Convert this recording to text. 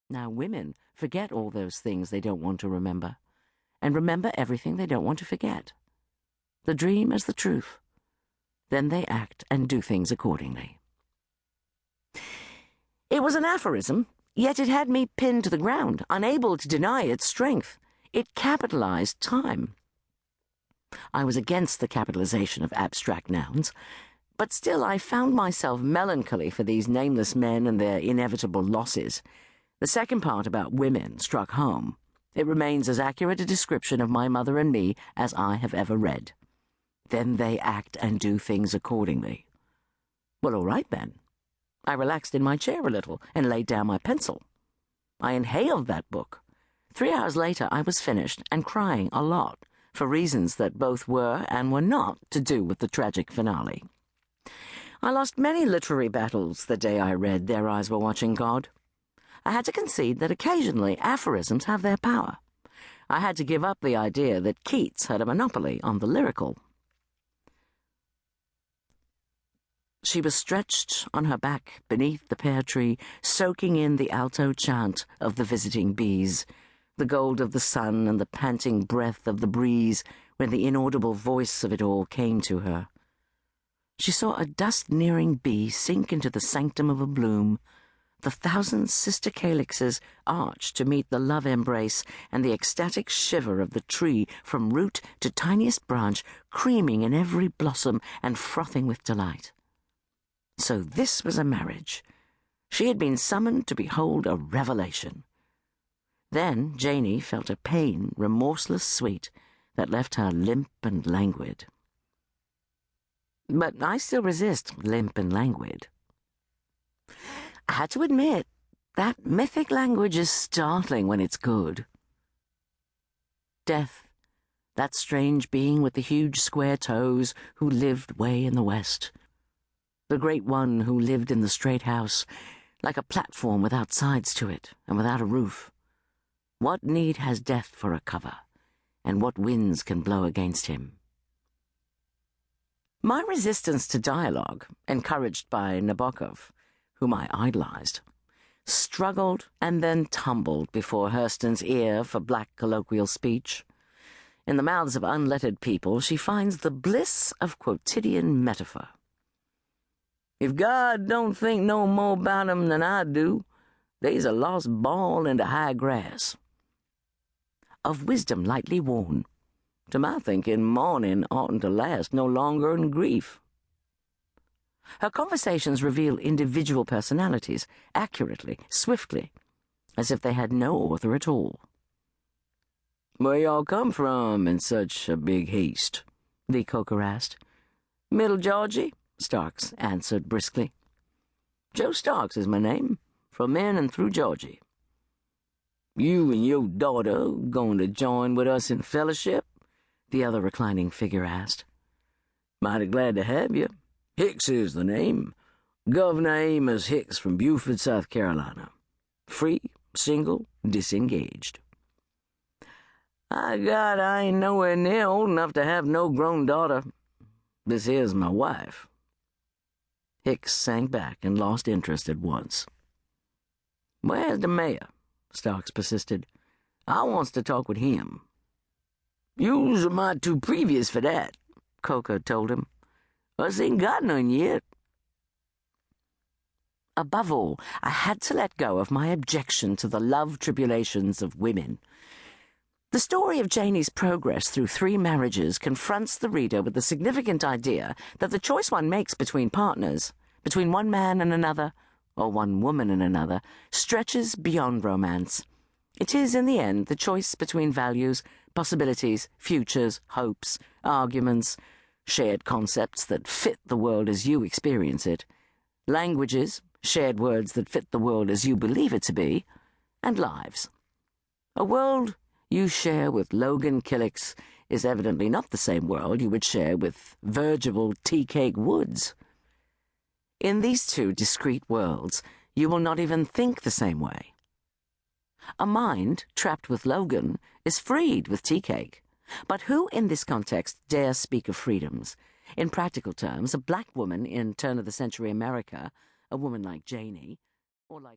Now women forget all those things they don't want to remember, and remember everything they don't want to forget. The dream is the truth. Then they act and do things accordingly. It was an aphorism, yet it had me pinned to the ground, unable to deny its strength. It capitalized time. I was against the capitalization of abstract nouns, but still I found myself melancholy for these nameless men and their inevitable losses. The second part about women struck home. It remains as accurate a description of my mother and me as I have ever read. Then they act and do things accordingly. Well, all right then. I relaxed in my chair a little and laid down my pencil. I inhaled that book. 3 hours later I was finished and crying a lot, for reasons that both were and were not to do with the tragic finale. I lost many literary battles the day I read Their Eyes Were Watching God. I had to concede that occasionally aphorisms have their power. I had to give up the idea that Keats had a monopoly on the lyrical. She was stretched on her back beneath the pear tree, soaking in the alto chant of the visiting bees, the gold of the sun and the panting breath of the breeze when the inaudible voice of it all came to her. She saw a dust-nearing bee sink into the sanctum of a bloom, the thousand sister calyxes arch to meet the love embrace, and the ecstatic shiver of the tree from root to tiniest branch, creaming in every blossom and frothing with delight. So this was a marriage. She had been summoned to behold a revelation. Then Janey felt a pain, remorseless sweet, that left her limp and languid. But I still resist limp and languid. I had to admit, that mythic language is startling when it's good. Death, that strange being with the huge square toes who lived way in the west. The great one who lived in the straight house, like a platform without sides to it and without a roof. What need has death for a cover, and what winds can blow against him? My resistance to dialogue, encouraged by Nabokov, whom I idolized, struggled and then tumbled before Hurston's ear for black colloquial speech. In the mouths of unlettered people she finds the bliss of quotidian metaphor. If God don't think no more about 'em than I do, they's a lost ball into high grass. Of wisdom lightly worn, to my thinking, mourning oughtn't to last no longer than grief. Her conversations reveal individual personalities, accurately, swiftly, as if they had no author at all. "Where y'all come from in such a big haste?" the Coker asked. "Middle Georgie," Starks answered briskly. "Joe Starks is my name, from in and through Georgie." "You and your daughter going to join with us in fellowship?" the other reclining figure asked. "Mighty glad to have you. Hicks is the name. Governor Amos Hicks from Beaufort, South Carolina. Free, single, disengaged." I ain't nowhere near old enough to have no grown daughter. This here's my wife." Hicks sank back and lost interest at once. "Where's the mayor?" Starks persisted. "I wants to talk with him." "You's a mite too previous for that," Coker told him. "Us ain't got none yet." Above all, I had to let go of my objection to the love tribulations of women. The story of Janey's progress through 3 marriages confronts the reader with the significant idea that the choice one makes between partners, between one man and another, or one woman and another, stretches beyond romance. It is, in the end, the choice between values, possibilities, futures, hopes, arguments, shared concepts that fit the world as you experience it, languages, shared words that fit the world as you believe it to be, and lives. A world you share with Logan Killicks is evidently not the same world you would share with Virgil Tea-Cake Woods. In these 2 discrete worlds, you will not even think the same way. A mind trapped with Logan is freed with Tea-Cake. But who in this context dare speak of freedoms? In practical terms, a black woman in turn-of-the-century America, a woman like Janey, or like